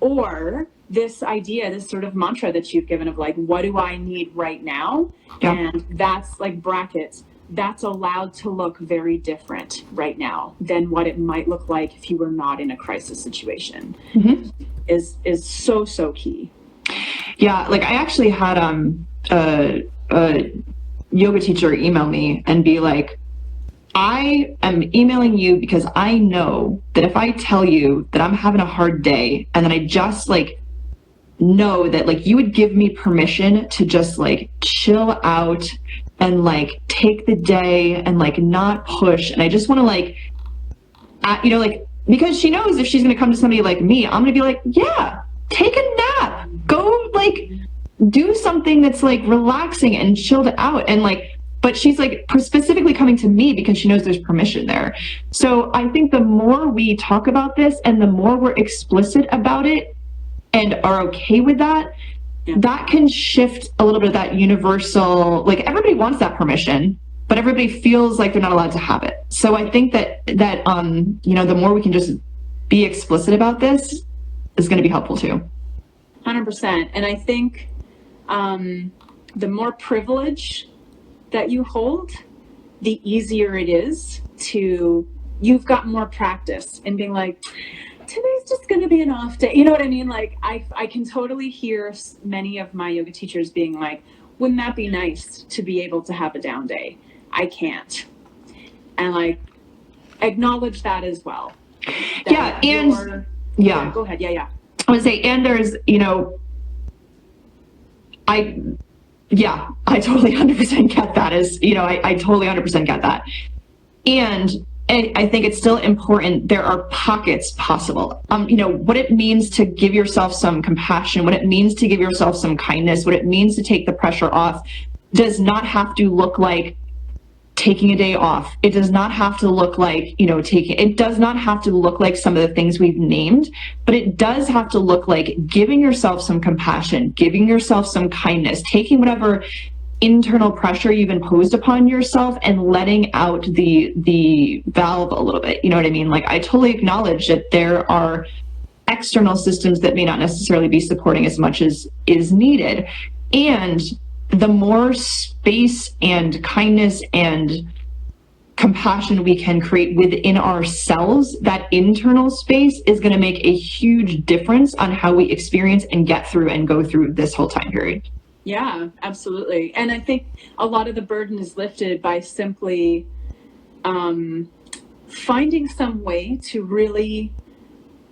Or this idea, this sort of mantra that you've given of like, what do I need right now?
Yeah.
And that's like brackets. That's allowed to look very different right now than what it might look like if you were not in a crisis situation. Is so key.
Yeah, like I actually had a yoga teacher email me and be like, I am emailing you because I know that if I tell you that I'm having a hard day and then I just like know that like you would give me permission to just like chill out and like take the day and like not push, and I just want to like like, because she knows if she's going to come to somebody like me, I'm going to be like, yeah, take a nap, go like do something that's like relaxing and chilled out. And like, but she's like specifically coming to me because she knows there's permission there. So I think the more we talk about this and the more we're explicit about it and are okay with that, that can shift a little bit of that universal, like everybody wants that permission, but everybody feels like they're not allowed to have it. So I think that the more we can just be explicit about this is going to be helpful too.
100%. And I think the more privilege that you hold, the easier it is you've got more practice in being like, today's just going to be an off day. You know what I mean? Like I can totally hear many of my yoga teachers being like, wouldn't that be nice to be able to have a down day? I can't. And like, acknowledge that as well.
Yeah. And yeah,
go ahead. Yeah.
I would say, and there's, I totally 100% get that I totally 100% get that. And I think it's still important. There are pockets possible. What it means to give yourself some compassion, what it means to give yourself some kindness, what it means to take the pressure off does not have to look like taking a day off. It does not have to look like, it does not have to look like some of the things we've named, but it does have to look like giving yourself some compassion, giving yourself some kindness, taking whatever internal pressure you've imposed upon yourself and letting out the valve a little bit. You know what I mean? Like, I totally acknowledge that there are external systems that may not necessarily be supporting as much as is needed. And the more space and kindness and compassion we can create within ourselves, that internal space is going to make a huge difference on how we experience and get through and go through this whole time period.
Yeah, absolutely. And I think a lot of the burden is lifted by simply finding some way to really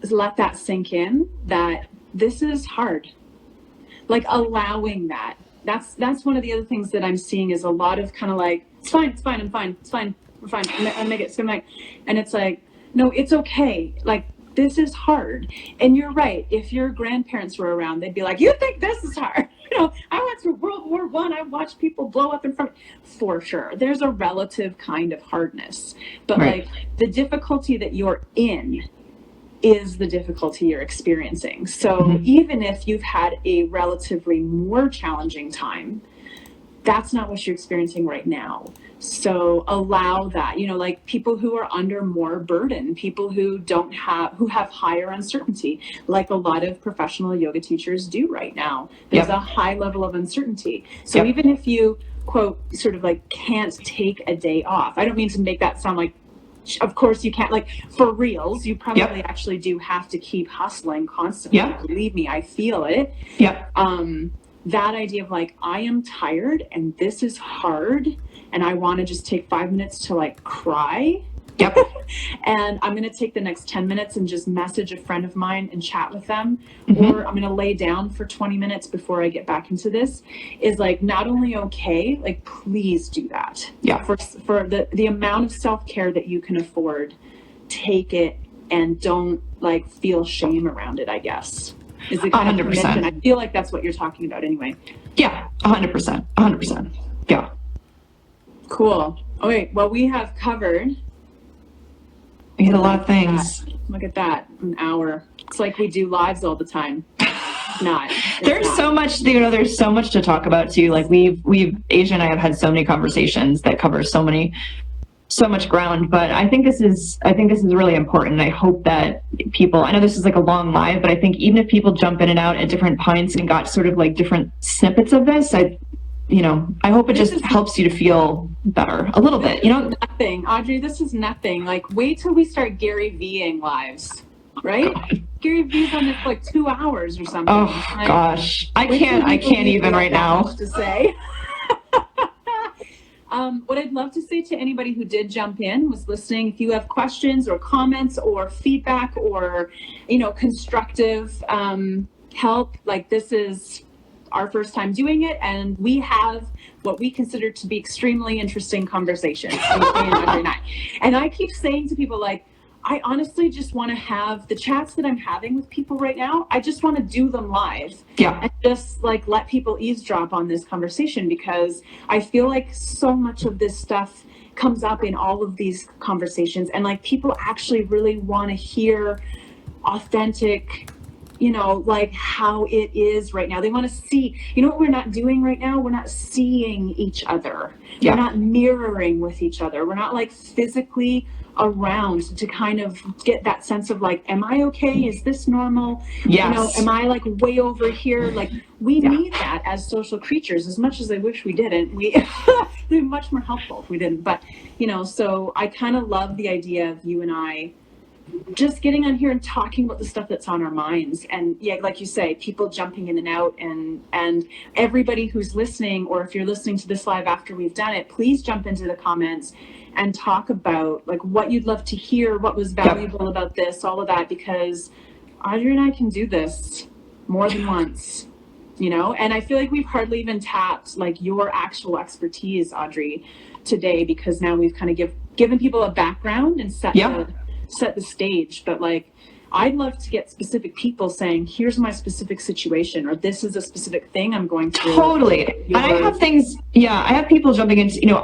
let that sink in, that this is hard. Like allowing that. That's one of the other things that I'm seeing is a lot of kind of like, it's fine, I'm fine, we're fine, I'll make it, and it's like, no, it's okay. Like, this is hard. And you're right. If your grandparents were around, they'd be like, you think this is hard? I went through World War I. I watched people blow up in front. For sure. There's a relative kind of hardness. But
right.
Like the difficulty that you're in is the difficulty you're experiencing. So even if you've had a relatively more challenging time, that's not what you're experiencing right now. So allow that, like people who are under more burden, people who have higher uncertainty, like a lot of professional yoga teachers do right now. There's a high level of uncertainty. So even if you, quote, sort of like can't take a day off, I don't mean to make that sound like, of course you can't, like for reals, you probably actually do have to keep hustling constantly. Believe me, I feel it. That idea of like, I am tired and this is hard and I want to just take 5 minutes to like cry.
Yep.
And I'm going to take the next 10 minutes and just message a friend of mine and chat with them.
Mm-hmm.
Or I'm going to lay down for 20 minutes before I get back into this, is like not only okay, like please do that.
Yeah.
For the amount of self-care that you can afford, take it and don't like feel shame around it, I guess. Is the kind of
100%.
commitment. I feel like that's what you're talking about anyway.
Yeah, 100%. 100%. Yeah.
Cool. Okay, well, we have covered.
We hit a lot of things.
Look at that, an hour. It's like we do lives all the time. Not.
There's so much, there's so much to talk about too. Like Asia and I have had so many conversations that cover so much ground, but I think this is really important. I hope that people, I know this is like a long live, but I think even if people jump in and out at different points and got sort of like different snippets of this, I hope it just helps you to feel better a little bit,
Nothing, Audrey, this is nothing. Like, wait till we start Gary V-ing lives, right? God. Gary V's on it for like 2 hours or something.
Oh like, gosh, I can't even right now.
To say. What I'd love to say to anybody who did jump in, was listening, if you have questions or comments or feedback or, constructive help, like this is our first time doing it, and we have what we consider to be extremely interesting conversations. And I keep saying to people, like, I honestly just want to have the chats that I'm having with people right now. I just want to do them live.
Yeah.
And just like let people eavesdrop on this conversation, because I feel like so much of this stuff comes up in all of these conversations, and like people actually really want to hear authentic, like how it is right now. They want to see, what we're not doing right now? We're not seeing each other.
Yeah.
We're not mirroring with each other. We're not like physically around to kind of get that sense of like, am I okay? Is this normal?
Yes.
Am I like way over here? Like we need that as social creatures, as much as I wish we didn't. It'd be much more helpful if we didn't. But, so I kind of love the idea of you and I just getting on here and talking about the stuff that's on our minds. And yeah, like you say, people jumping in and out, and everybody who's listening, or if you're listening to this live after we've done it, please jump into the comments and talk about like what you'd love to hear, what was valuable about this, all of that, because Audrey and I can do this more than once, and I feel like we've hardly even tapped like your actual expertise, Audrey, today, because now we've kind of given people a background and set the stage. But like, I'd love to get specific people saying, here's my specific situation, or this is a specific thing I'm going through.
Totally. And I have things, I have people jumping into,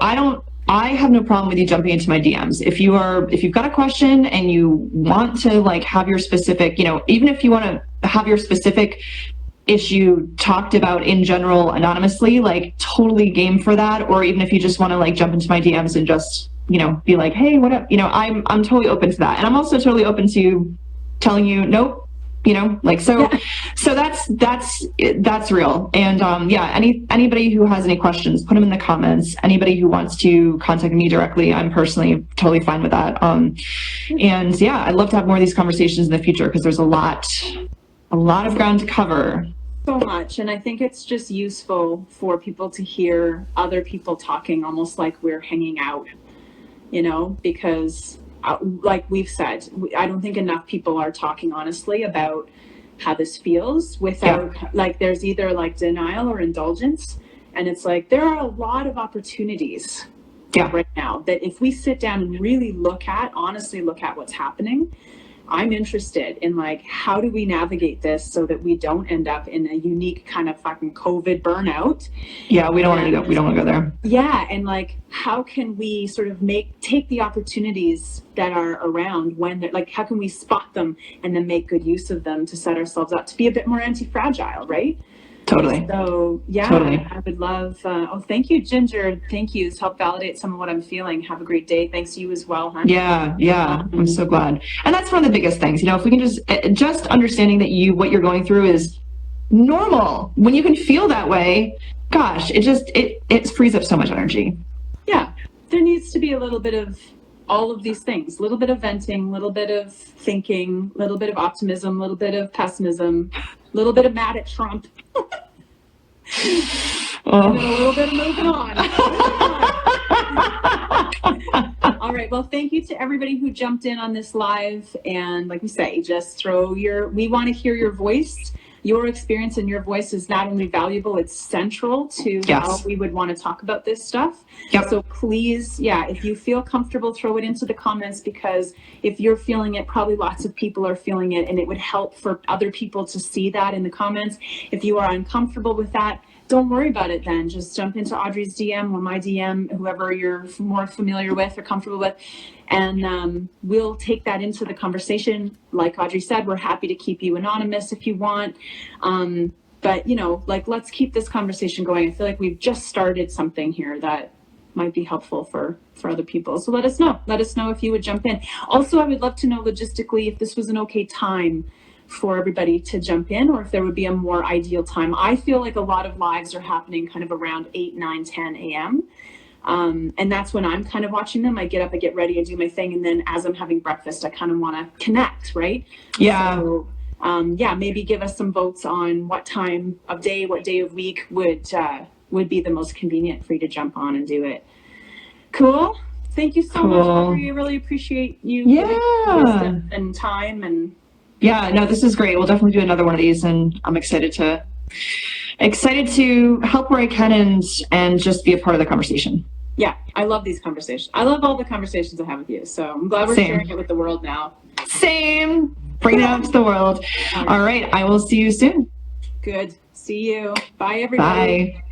I have no problem with you jumping into my DMs. If you've got a question and you want to like have your specific, even if you want to have your specific issue talked about in general anonymously, like totally game for that. Or even if you just want to like jump into my DMs and just, be like, hey, what up? I'm totally open to that. And I'm also totally open to telling you, nope, so that's real. And anybody who has any questions, put them in the comments. Anybody who wants to contact me directly, I'm personally totally fine with that. I'd love to have more of these conversations in the future, because there's a lot of ground to cover.
So much. And I think it's just useful for people to hear other people talking, almost like we're hanging out, because like we've said, I don't think enough people are talking honestly about how this feels without like, there's either like denial or indulgence. And it's like, there are a lot of opportunities right now that if we sit down and really honestly look at what's happening, I'm interested in like, how do we navigate this so that we don't end up in a unique kind of fucking COVID burnout?
Yeah, we don't want to do that. We don't want to go there.
Yeah, and like, how can we sort of take the opportunities that are around when they're like, how can we spot them and then make good use of them to set ourselves up to be a bit more anti-fragile, right?
Totally.
So
totally.
I would love, thank you, Ginger. Thank you. It's helped validate some of what I'm feeling. Have a great day. Thanks to you as well, huh?
Yeah. I'm so glad. And that's one of the biggest things, if we can just understanding that what you're going through is normal. When you can feel that way, gosh, it frees up so much energy.
Yeah. There needs to be a little bit of all of these things, a little bit of venting, a little bit of thinking, a little bit of optimism, a little bit of pessimism, a little bit of mad at Trump. And then a little bit of moving on. All right. right. Well, thank you to everybody who jumped in on this live. And like we say, just we want to hear your voice. Your experience and your voice is not only valuable, it's central to how we would want to talk about this stuff.
Yep.
So please, if you feel comfortable, throw it into the comments, because if you're feeling it, probably lots of people are feeling it, and it would help for other people to see that in the comments. If you are uncomfortable with that, don't worry about it then. Just jump into Audrey's DM or my DM, whoever you're more familiar with or comfortable with, and we'll take that into the conversation. Like Audrey said, we're happy to keep you anonymous if you want. But, let's keep this conversation going. I feel like we've just started something here that might be helpful for other people. So let us know. Let us know if you would jump in. Also, I would love to know logistically if this was an okay time for everybody to jump in, or if there would be a more ideal time. I feel like a lot of lives are happening kind of around 8, 9, 10 a.m. And that's when I'm kind of watching them. I get up, I get ready, I do my thing. And then as I'm having breakfast, I kind of want to connect, right?
Yeah.
So, maybe give us some votes on what time of day, what day of week would be the most convenient for you to jump on and do it. Cool. Thank you so much, Audrey. I really appreciate you giving and time and.
Yeah, no, this is great. We'll definitely do another one of these, and I'm excited to help where I can and just be a part of the conversation.
Yeah, I love these conversations. I love all the conversations I have with you. So I'm glad we're sharing it with the world now.
Same. Bring it out to the world. All right. I will see you soon.
Good. See you. Bye, everybody.
Bye.